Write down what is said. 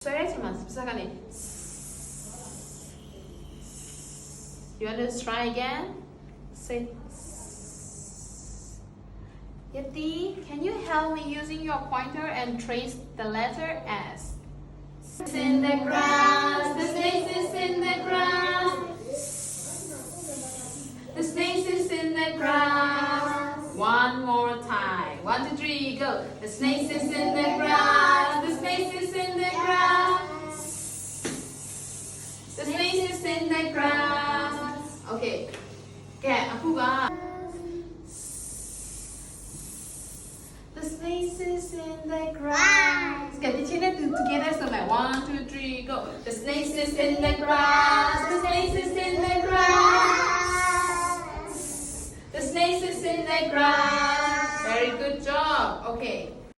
써야지만 습사간에. You want to try again? Say. Yeti, can you help me using your pointer and trace the letter S? It's in the grass, the snake is in the grass. The snake is in the grass. One more time. 1, 2, 3, go. The snake is in the grass. The snake is in the grass. The snake is in the grass. Okay. Okay, 아프가. The snake is in the grass. Okay, teaching it together. So like 1, 2, 3, go. The snake is in the grass. The snake is in the grass. The snake is in the grass. Very good job. Okay.